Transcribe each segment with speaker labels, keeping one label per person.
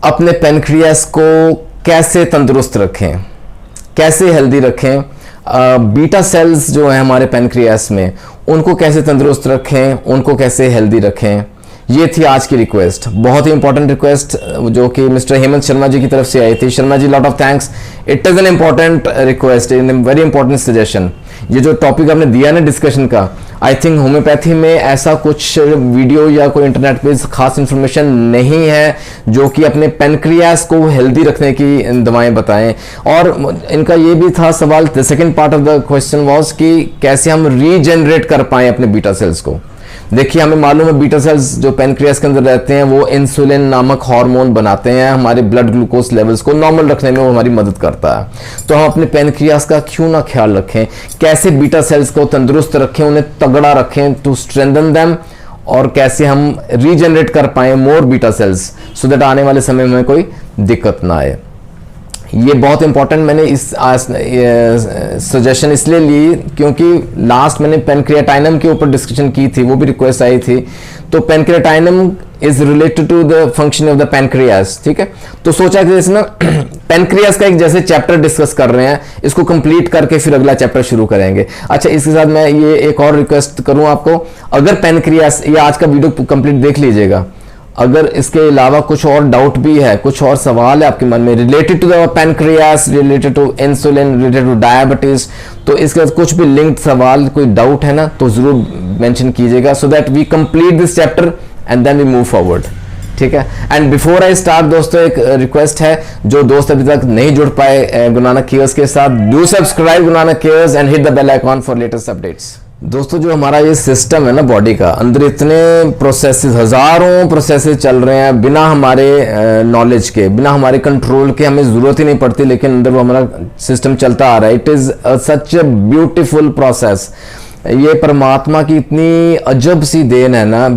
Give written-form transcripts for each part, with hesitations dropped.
Speaker 1: अपने पेनक्रियास को कैसे तंदुरुस्त रखें, कैसे हेल्दी रखें, बीटा सेल्स जो हैं हमारे पेनक्रियास में उनको कैसे तंदुरुस्त रखें, उनको कैसे हेल्दी रखें। ये थी आज की रिक्वेस्ट, बहुत ही इंपॉर्टेंट रिक्वेस्ट जो कि मिस्टर हेमंत शर्मा जी की तरफ से आई थी। Sharma ji, lot of thanks. It is an important request, in very important suggestion. ये जो टॉपिक आपने दिया ना डिस्कशन का, आई थिंक होम्योपैथी में ऐसा कुछ वीडियो या कोई इंटरनेट पे खास इंफॉर्मेशन नहीं है जो कि अपने पेनक्रियास को हेल्दी रखने की दवाएं बताएं। और इनका ये भी था सवाल, the second part of the question was कि कैसे हम रीजनरेट कर पाएं अपने बीटा सेल्स को। देखिए, हमें मालूम है बीटा सेल्स जो पेनक्रियास के अंदर रहते हैं वो इंसुलिन नामक हार्मोन बनाते हैं, हमारे ब्लड ग्लूकोज लेवल्स को नॉर्मल रखने में वो हमारी मदद करता है। तो हम अपने पेनक्रियास का क्यों ना ख्याल रखें, कैसे बीटा सेल्स को तंदुरुस्त रखें, उन्हें तगड़ा रखें टू स्ट्रेंथन देम, और कैसे हम रीजनरेट कर पाएं मोर बीटा सेल्स सो दैट आने वाले समय में कोई दिक्कत ना आए। ये बहुत इंपॉर्टेंट, मैंने इस सजेशन इसलिए ली क्योंकि लास्ट मैंने पेनक्रियाटाइनम के ऊपर डिस्कशन की थी, वो भी रिक्वेस्ट आई थी। तो pancreatinum is related to the function of the pancreas, ठीक है। तो सोचा कि इसमें पेनक्रियास का एक जैसे चैप्टर डिस्कस कर रहे हैं, इसको कंप्लीट करके फिर अगला चैप्टर शुरू करेंगे। अच्छा, इसके साथ मैं ये एक और रिक्वेस्ट करूं आपको, अगर पेनक्रियास, ये आज का वीडियो कंप्लीट देख लीजिएगा, अगर इसके अलावा कुछ और डाउट भी है, कुछ और सवाल है आपके मन में related to the pancreas, related to insulin, related to diabetes, तो इसके साथ कुछ भी लिंक्ड सवाल, कोई डाउट है ना, तो जरूर मेंशन कीजिएगा so that we complete this chapter and then we move forward, ठीक है। एंड बिफोर आई स्टार्ट दोस्तों, एक रिक्वेस्ट है, जो दोस्त अभी तक नहीं जुड़ पाए गुरु नानक केयर्स के साथ, do subscribe Guru Nanak cares and hit the bell icon for latest updates. दोस्तों, जो हमारा ये सिस्टम है ना बॉडी का, अंदर इतने प्रोसेसेस, हजारों प्रोसेसेस चल रहे हैं बिना हमारे नॉलेज के, बिना हमारे कंट्रोल के, हमें जरूरत ही नहीं पड़ती, लेकिन अंदर वो हमारा सिस्टम चलता आ रहा है। It is such a beautiful process. ये परमात्मा की इतनी अजब सी देन है ना,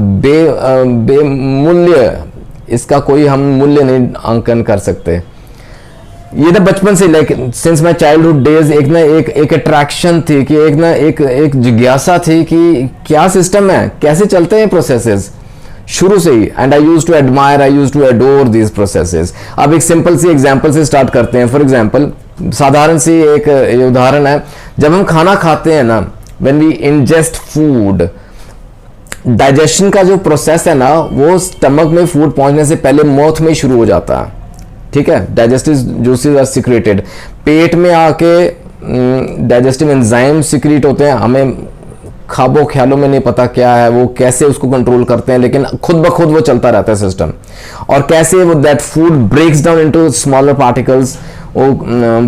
Speaker 1: बेमूल्य, इसका कोई हम मूल्य नहीं आंकन कर सकते। ये ना बचपन से, like since my childhood days, एक अट्रैक्शन थी कि एक जिज्ञासा थी कि क्या सिस्टम है, कैसे चलते हैं प्रोसेसेस, शुरू से ही। And I used to admire, I used to adore these processes. अब एक सिंपल सी एग्जांपल से स्टार्ट करते हैं। फॉर एग्जांपल, साधारण सी एक उदाहरण है, जब हम खाना खाते हैं ना, when we ingest food, digestion का जो प्रोसेस है ना, वो स्टमक में फूड पहुंचने से पहले माउथ में शुरू हो जाता है, ठीक है। डाइजेस्टिव जूसेस आर सिक्रेटेड, पेट में आके डाइजेस्टिव एंजाइम सिक्रेट होते हैं, हमें खाबो ख्यालों में नहीं पता क्या है वो, कैसे उसको कंट्रोल करते हैं, लेकिन खुद ब खुद वो चलता रहता है सिस्टम। और कैसे वो that food breaks down into smaller particles, वो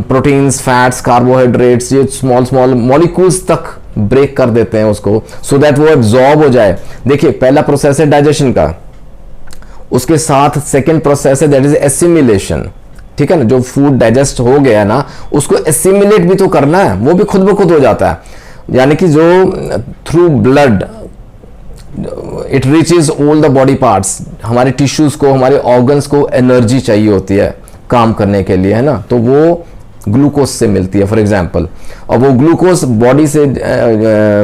Speaker 1: प्रोटीन्स, फैट्स, कार्बोहाइड्रेट्स, ये स्मॉल मॉलिक्यूल्स तक ब्रेक कर देते हैं उसको, सो दैट वो एब्जॉर्ब हो जाए। देखिए, पहला प्रोसेस है डाइजेशन का, उसके साथ सेकेंड प्रोसेस है दैट इज एसिमिलेशन, ठीक है ना। जो फूड डाइजेस्ट हो गया ना, उसको एसिमिलेट भी तो करना है, वो भी खुद ब खुद हो जाता है। यानी कि जो through blood it reaches all the body parts, हमारे टिश्यूज को, हमारे ऑर्गन्स को एनर्जी चाहिए होती है काम करने के लिए, है ना, तो वो ग्लूकोज से मिलती है फॉर एग्जांपल। और वो ग्लूकोज बॉडी से,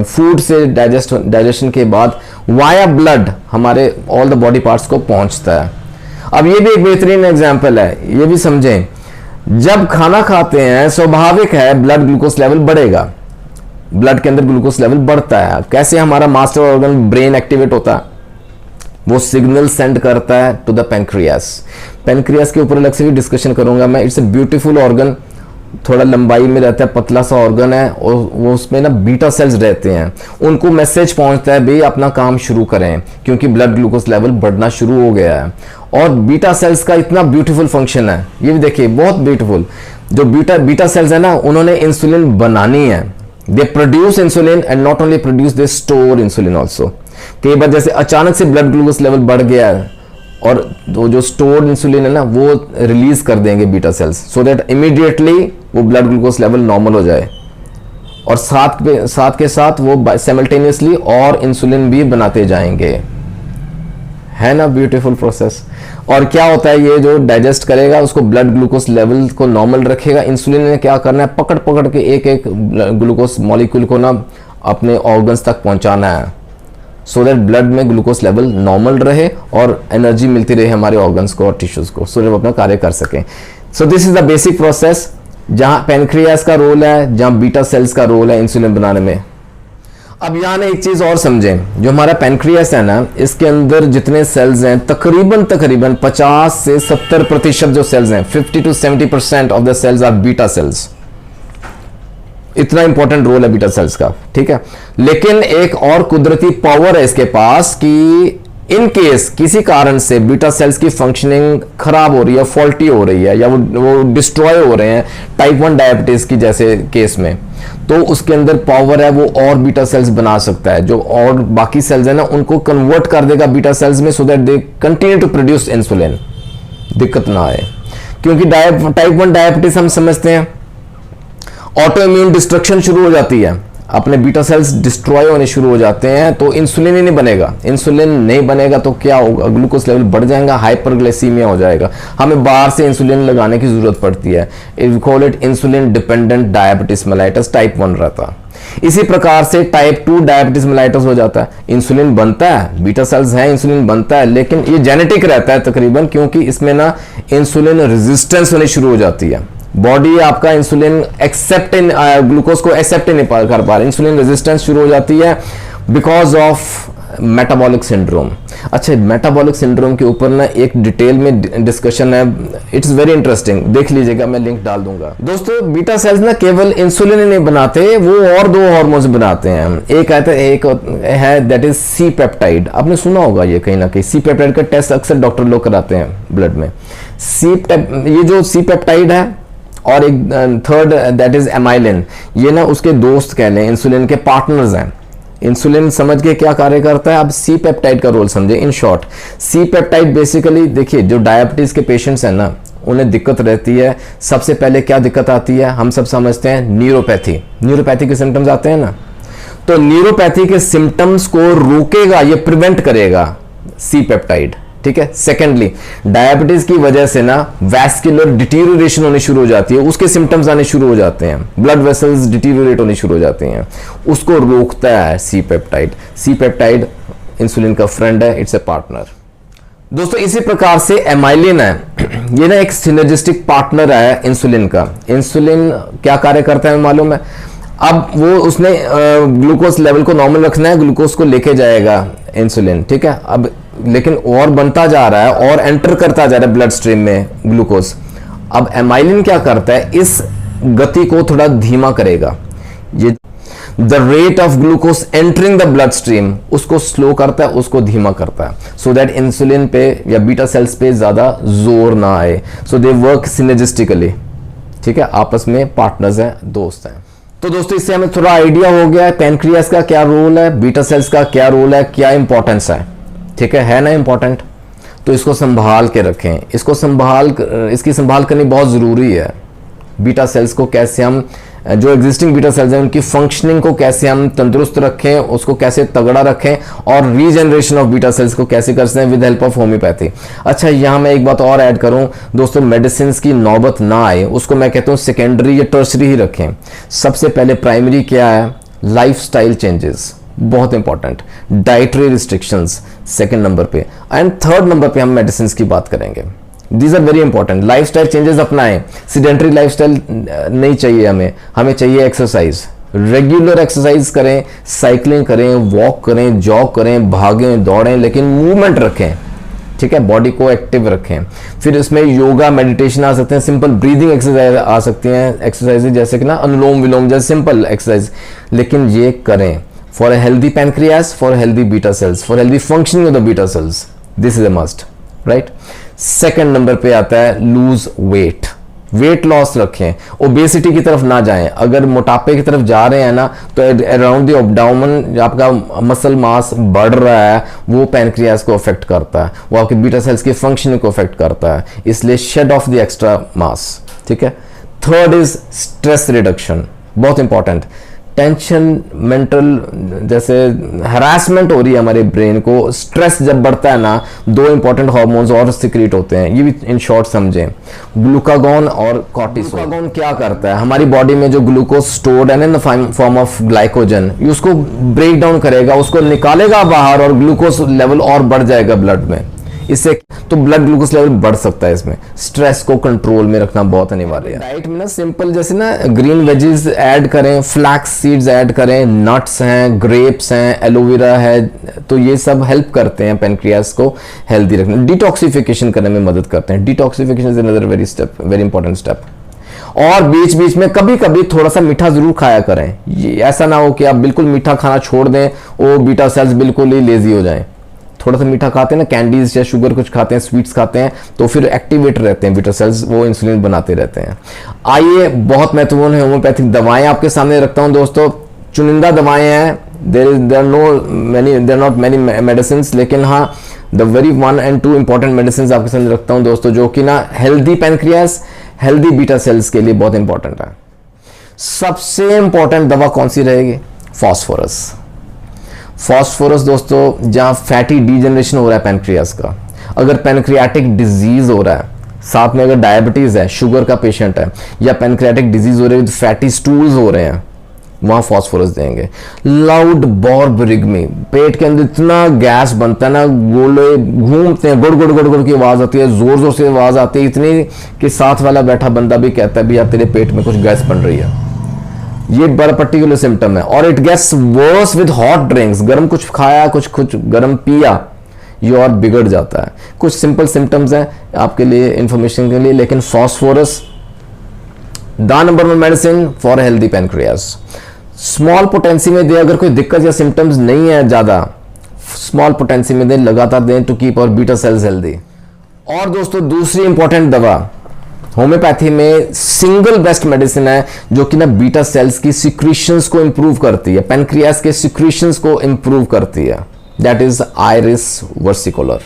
Speaker 1: फूड से डाइजेशन के बाद वाया ब्लड हमारे ऑल द बॉडी पार्ट्स को पहुंचता है। अब ये भी एक बेहतरीन एग्जांपल है, ये भी समझें, जब खाना खाते हैं स्वाभाविक है ब्लड ग्लूकोज लेवल बढ़ेगा, ब्लड के अंदर ग्लूकोज लेवल बढ़ता है। कैसे हमारा मास्टर ऑर्गन ब्रेन एक्टिवेट होता है, वो सिग्नल सेंड करता है टू द पेनक्रियास। पेनक्रियास के ऊपर अलग से भी डिस्कशन करूंगा मैं। इट्स ए ब्यूटीफुल ऑर्गन, थोड़ा लंबाई में रहता है, पतला सा ऑर्गन है, और वो उसमें ना बीटा सेल्स रहते हैं, उनको मैसेज पहुंचता है भाई अपना काम शुरू करें, क्योंकि ब्लड ग्लूकोज लेवल बढ़ना शुरू हो गया है। और बीटा सेल्स का इतना ब्यूटीफुल फंक्शन है, ये भी देखिए बहुत ब्यूटीफुल। जो बीटा सेल्स है ना, उन्होंने इंसुलिन बनानी है, they produce insulin and not only produce, they store insulin also. कई बार जैसे अचानक से ब्लड ग्लूकोज लेवल बढ़ गया है, और वो जो स्टोर्ड इंसुलिन है ना, वो रिलीज कर देंगे beta cells, so that immediately वो ब्लड ग्लूकोज लेवल नॉर्मल हो जाए। और साथ के साथ वो साइमल्टेनियसली और इंसुलिन भी बनाते जाएंगे, है ना, ब्यूटीफुल प्रोसेस। और क्या होता है, ये जो डाइजेस्ट करेगा उसको ब्लड ग्लूकोज लेवल को नॉर्मल रखेगा। इंसुलिन ने क्या करना है, पकड़ के एक ग्लूकोज मॉलिक्यूल को ना अपने ऑर्गन्स तक पहुंचाना है, सो दैट ब्लड में ग्लूकोज लेवल नॉर्मल रहे और एनर्जी मिलती रहे हमारे ऑर्गन्स को और टिश्यूज को, सो दैट वो अपना कार्य कर सकें। So this is the basic process, जहां पेनक्रियास का रोल है, जहां बीटा सेल्स का रोल है इंसुलिन बनाने में। अब यहाँ ना एक चीज और समझें, जो हमारा पेनक्रियास है ना, इसके अंदर जितने सेल्स हैं तकरीबन 50 से 70% जो सेल्स हैं, 50 to 70% of the cells are beta cells. इतना इंपॉर्टेंट रोल है बीटा सेल्स का, ठीक है। लेकिन एक और कुदरती पावर है इसके पास कि इन केस किसी कारण से बीटा सेल्स की फंक्शनिंग खराब हो रही है, फॉल्टी हो रही है, या वो डिस्ट्रॉय हो रहे हैं टाइप 1 डायबिटीज की जैसे केस में, तो उसके अंदर पावर है, वो और बीटा सेल्स बना सकता है, जो और बाकी सेल्स है ना उनको कन्वर्ट कर देगा बीटा सेल्स में, so that they continue to produce insulin, दिक्कत ना आए। क्योंकि टाइप 1 डायबिटीज हम समझते हैं ऑटो इम्यून डिस्ट्रक्शन शुरू हो जाती है, अपने बीटा सेल्स डिस्ट्रॉय होने शुरू हो जाते हैं, तो इंसुलिन ही नहीं बनेगा। इंसुलिन नहीं बनेगा तो क्या होगा, ग्लूकोज लेवल बढ़ जाएगा, हाइपरग्लाइसीमिया हो जाएगा, हमें बाहर से इंसुलिन लगाने की जरूरत पड़ती है। We call it insulin dependent diabetes mellitus, type 1 रहता। इसी प्रकार से टाइप 2 डायबिटीज मेलाइटस हो जाता है। इंसुलिन बनता है, बीटा सेल्स है, इंसुलिन बनता है, लेकिन ये जेनेटिक रहता है तकरीबन, क्योंकि इसमें ना इंसुलिन रेजिस्टेंस होनी शुरू हो जाती है। बॉडी आपका इंसुलिन ग्लूकोज को एक्सेप्ट नहीं कर पा रहा, इंसुलिन रेजिस्टेंस शुरू हो जाती है बिकॉज ऑफ मेटाबॉलिक सिंड्रोम। अच्छा, मेटाबॉलिक सिंड्रोम के ऊपर ना एक डिटेल में डिस्कशन है, इट्स वेरी इंटरेस्टिंग, देख लीजिएगा, मैं लिंक डाल दूंगा। दोस्तों, बीटा सेल्स ना केवल इंसुलिन ही नहीं बनाते, वो और 2 हार्मोन्स बनाते हैं। एक है दैट इज सी पेप्टाइड, आपने सुना होगा ये कहीं ना कहीं, सी पेप्टाइड का टेस्ट अक्सर डॉक्टर लोग कराते हैं ब्लड में। ये जो सी पेप्टाइड है, और एक थर्ड दैट इज एमाइलिन, ये ना उसके दोस्त कह लें, इंसुलिन के पार्टनर्स हैं। इंसुलिन समझ के क्या कार्य करता है, अब सी पेप्टाइड का रोल समझे। In short, C peptide basically, देखिए जो डायबिटीज के पेशेंट्स हैं ना, उन्हें दिक्कत रहती है। सबसे पहले क्या दिक्कत आती है, हम सब समझते हैं न्यूरोपैथी। न्यूरोपैथी के सिम्टम्स आते हैं ना, तो न्यूरोपैथी के सिम्टम्स को रोकेगा, ये प्रिवेंट करेगा सी पेप्टाइड, ठीक है। सेकेंडली, डायबिटीज की वजह से ना वैस्कुलर डिटीरियोरेशन होनी शुरू हो जाती है, उसके सिम्टम्स आने शुरू हो जाते हैं, ब्लड वेसल्स डिटीरियोरेट होनी शुरू हो जाती हैं, उसको रोकता है C peptide. C peptide insulin का फ्रेंड है, इट्स ए पार्टनर। दोस्तों, इसी प्रकार से एमाइलिन है, ये ना एक सिनर्जिस्टिक पार्टनर है इंसुलिन का। इंसुलिन क्या कार्य करता है मालूम है, अब वो उसने ग्लूकोज लेवल को नॉर्मल रखना है, ग्लूकोज को लेके जाएगा इंसुलिन, ठीक है। अब लेकिन और बनता जा रहा है और एंटर करता जा रहा है ब्लड स्ट्रीम में ग्लूकोज। अब एमाइलिन क्या करता है, इस गति को थोड़ा धीमा करेगा, ये the rate of glucose entering the blood stream उसको स्लो करता है, उसको धीमा करता है, सो दैट इंसुलिन पे या बीटा सेल्स पे ज्यादा जोर ना आए। सो दे वर्क सिनर्जिस्टिकली, ठीक है, आपस में पार्टनर्स हैं, दोस्त हैं। तो दोस्तों, इससे हमें थोड़ा आइडिया हो गया है पैनक्रियास का क्या रोल है, बीटा सेल्स का क्या रोल है, क्या इंपॉर्टेंस है, ठीक है ना इंपॉर्टेंट। तो इसको संभाल के रखें, इसकी संभाल करनी बहुत ज़रूरी है। बीटा सेल्स को कैसे हम, जो एग्जिस्टिंग बीटा सेल्स हैं उनकी फंक्शनिंग को कैसे हम तंदुरुस्त रखें, उसको कैसे तगड़ा रखें, और रीजनरेशन ऑफ बीटा सेल्स को कैसे कर सकते हैं विद हेल्प ऑफ होम्योपैथी। अच्छा, यहाँ मैं एक बात और ऐड करूँ दोस्तों, मेडिसिन की नौबत ना आए, उसको मैं कहता हूँ सेकेंडरी या टर्सरी ही रखें। सबसे पहले प्राइमरी क्या है, लाइफस्टाइल चेंजेस, बहुत important, dietary restrictions second number पे, एंड थर्ड नंबर पे हम मेडिसिन की बात करेंगे। These are very important. Lifestyle changes अपनाएं, सीडेंटरी लाइफस्टाइल नहीं चाहिए हमें चाहिए एक्सरसाइज, रेगुलर एक्सरसाइज करें, साइकिलिंग करें, वॉक करें, जॉग करें, भागें, दौड़ें, लेकिन मूवमेंट रखें, ठीक है, बॉडी को एक्टिव रखें। फिर इसमें योगा, मेडिटेशन आ सकते हैं, सिंपल ब्रीदिंग एक्सरसाइज आ सकती हैं, एक्सरसाइज जैसे कि ना अनुलोम विलोम जैसे सिंपल एक्सरसाइज, लेकिन ये करें for a healthy pancreas, for healthy beta cells, for healthy functioning of the beta cells. This is a must, right? Second number पे आता है लूज वेट, वेट लॉस रखें, ओबेसिटी की तरफ ना जाएं। अगर मोटापे की तरफ जा रहे हैं ना, तो अराउंड द एब्डोमेन आपका मसल मास बढ़ रहा है, वो पैनक्रियास को अफेक्ट करता है, वो आपके बीटा सेल्स की फंक्शनिंग को अफेक्ट करता है, इसलिए शेड ऑफ द एक्स्ट्रा मास, ठीक है। थर्ड इज स्ट्रेस रिडक्शन, बहुत इंपॉर्टेंट। टेंशन, मेंटल जैसे हरासमेंट हो रही है हमारे ब्रेन को, स्ट्रेस जब बढ़ता है ना, दो इंपॉर्टेंट हार्मोन्स और सिक्रीट होते हैं, ये भी इन शॉर्ट समझें, ग्लूकागॉन और कॉर्टिसोल। ग्लूकागॉन क्या करता है, हमारी बॉडी में जो ग्लूकोज स्टोर्ड है ना फॉर्म ऑफ ग्लाइकोजन, ये उसको ब्रेक डाउन करेगा, उसको निकालेगा बाहर और ग्लूकोज लेवल और बढ़ जाएगा ब्लड में। इससे तो ब्लड ग्लूकोज लेवल बढ़ सकता है। इसमें स्ट्रेस को कंट्रोल में रखना बहुत अनिवार्य है। डाइट में ना सिंपल जैसे ना ग्रीन वेजीज ऐड करें, फ्लैक्स सीड्स ऐड करें, नट्स हैं, ग्रेप्स हैं, एलोवेरा है, तो ये सब हेल्प करते हैं पेनक्रियास को हेल्दी रखने, डिटॉक्सिफिकेशन करने में मदद करते हैं। Detoxification is another very important step. और बीच बीच में कभी कभी थोड़ा सा मीठा जरूर खाया करें। ये ऐसा ना हो कि आप बिल्कुल मीठा खाना छोड़ दें, वो बीटा सेल्स बिल्कुल ही लेजी हो जाएं। थोड़ा सा मीठा खाते हैं ना, कैंडीज या शुगर कुछ खाते हैं, स्वीट्स खाते हैं, तो फिर एक्टिवेट रहते हैं बीटा सेल्स, वो इंसुलिन बनाते रहते हैं। आइए, बहुत महत्वपूर्ण है होम्योपैथिक दवाएं आपके सामने रखता हूं दोस्तों। चुनिंदा दवाएं हैं, देयर नॉट मैनी मेडिसिन, लेकिन हाँ the very 1 and 2 important medicine आपके सामने रखता हूं दोस्तों, जो कि ना healthy pancreas, healthy beta cells के लिए बहुत इंपॉर्टेंट है। सबसे इंपॉर्टेंट दवा कौन सी रहेगी? फास्फोरस। फास्फोरस दोस्तों, जहां फैटी डीजनरेशन हो रहा है पैनक्रियास का, अगर पैनक्रियाटिक डिजीज हो रहा है, साथ में अगर डायबिटीज है, शुगर का पेशेंट है, या पैनक्रियाटिक डिजीज हो रही है, फैटी स्टूल्स हो रहे हैं, वहां फास्फोरस देंगे। लाउड बॉर्बरिग्मी, पेट के अंदर इतना गैस बनता है ना, गोले घूमते हैं, गुड़ गुड़ गुड़ गुड़ की आवाज आती है, जोर जोर से आवाज आती है, इतनी कि साथ वाला बैठा बंदा भी कहता है भैया तेरे पेट में कुछ गैस बन रही है। ये बड़ा पर्टिकुलर सिम्टम है। और it gets worse with hot drinks, गर्म कुछ खाया, कुछ गर्म पिया, ये और बिगड़ जाता है। कुछ सिंपल सिम्टम्स हैं आपके लिए, इंफॉर्मेशन के लिए, लेकिन phosphorus the number 1 medicine for healthy pancreas. Small potency में दे, अगर कोई दिक्कत या सिम्टम्स नहीं है ज्यादा, स्मॉल पोटेंसी में दे, लगातार दें, टू कीप और बीटा सेल्स हेल्दी। और दोस्तों दूसरी इंपॉर्टेंट दवा होम्योपैथी में सिंगल बेस्ट मेडिसिन है, जो कि ना बीटा सेल्स की सिक्रीशंस को इंप्रूव करती है, पैनक्रियास के सिक्रीशंस को इंप्रूव करती है, that is iris versicolor.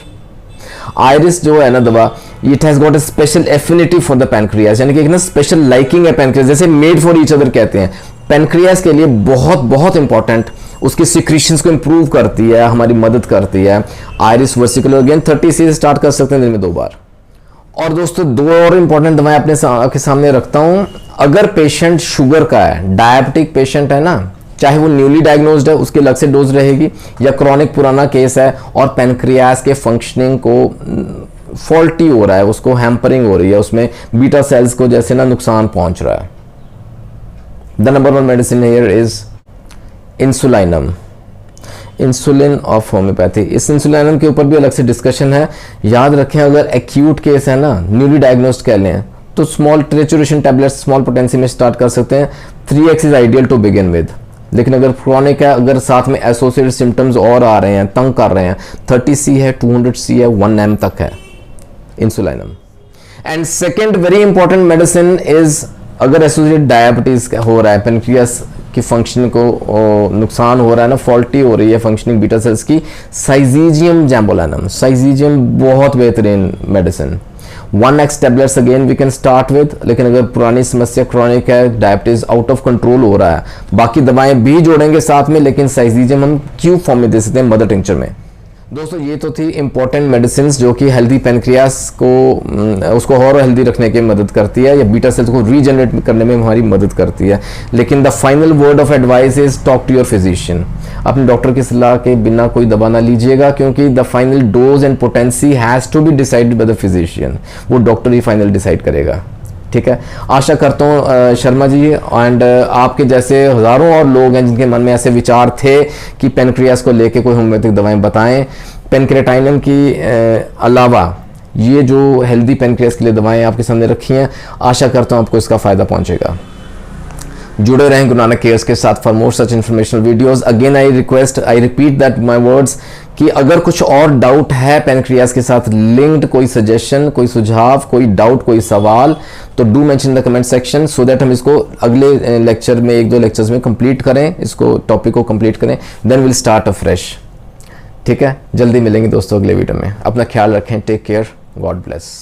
Speaker 1: Iris जो है ना दवा, it has got a special affinity for the pancreas, यानी कि एक ना स्पेशल लाइकिंग है पैनक्रियास, जैसे मेड फॉर ईच अदर कहते हैं, पैनक्रियास के लिए बहुत बहुत इंपॉर्टेंट, उसके सिक्रीशंस को इंप्रूव करती है, हमारी मदद करती है। आयरिस वर्सिकुलर अगेन 30 से स्टार्ट कर सकते हैं दिन में 2 बार। और दोस्तों दो और इंपॉर्टेंट दवाएं अपने आपके सामने रखता हूं। अगर पेशेंट शुगर का है, डायबिटिक पेशेंट है ना, चाहे वो न्यूली डायग्नोज्ड है, उसके अलग से डोज रहेगी, या क्रॉनिक पुराना केस है और पैनक्रियास के फंक्शनिंग को फॉल्टी हो रहा है, उसको हैम्परिंग हो रही है, उसमें बीटा सेल्स को जैसे ना नुकसान पहुंच रहा है, the number 1 medicine here is insulinum, insulin of homeopathy. इस इंसुलिनम के ऊपर भी अलग से डिस्कशन है। याद रखें, अगर एक्यूट केस है ना, न्यूली डायग्नोस्ड कह लें, तो small trituration tablets small potency में स्टार्ट कर सकते हैं। 3x is ideal to begin with. लेकिन अगर क्रॉनिक है, अगर साथ में एसोसिएटेड सिम्टम्स और आ रहे हैं, तंग कर रहे हैं, 30C है, 200C है, 1M तक है insulinum. And second very important medicine is, अगर एसोसिएटेड डायबिटीज हो रहा है, पैनक्रियास की फंक्शन को नुकसान हो रहा है ना, फॉल्टी हो रही है फंक्शनिंग बीटा सेल्स की, साइजीजियम जैम्बोलानम। साइजीजियम बहुत बेहतरीन medicine. 1x tablets again we can start with. लेकिन अगर पुरानी समस्या क्रॉनिक है, डायबिटीज आउट ऑफ कंट्रोल हो रहा है, बाकी दवाएं भी जोड़ेंगे साथ में, लेकिन साइजीजियम हम क्यूब फॉर्म में दे सकते हैं मदर टिंचर में। दोस्तों ये तो थी इंपॉर्टेंट मेडिसिन जो कि हेल्दी पैनक्रियास को उसको और हेल्दी रखने की मदद करती है, या बीटा सेल्स को रीजनरेट करने में हमारी मदद करती है। लेकिन the final word of advice is talk to your physician. अपने डॉक्टर की सलाह के बिना कोई दवा ना लीजिएगा, क्योंकि the final dose and potency has to be decided by the physician. वो डॉक्टर ही फाइनल डिसाइड करेगा। ठीक है, आशा करता हूँ शर्मा जी एंड आपके जैसे हजारों और लोग हैं जिनके मन में ऐसे विचार थे कि पैनक्रियास को लेके कोई होम्योपैथिक दवाएं बताएं। पैनक्रेटाइनम की अलावा ये जो हेल्दी पैनक्रियास के लिए दवाएं आपके सामने रखी हैं, आशा करता हूँ आपको इसका फायदा पहुंचेगा। जुड़े रहें गुरु नानक केयर्स के साथ for more such informational videos. Again I repeat that my words कि अगर कुछ और डाउट है पैनक्रियास के साथ लिंक्ड, कोई सजेशन, कोई सुझाव, कोई डाउट, कोई सवाल, तो do mention the comment section so that हम इसको अगले लेक्चर में 1-2 लेक्चर्स में कंप्लीट करें, इसको टॉपिक को कंप्लीट करें, देन विल स्टार्ट अफ्रेश। ठीक है, जल्दी मिलेंगे दोस्तों अगले वीडियो में। अपना ख्याल रखें, टेक केयर, गॉड ब्लेस।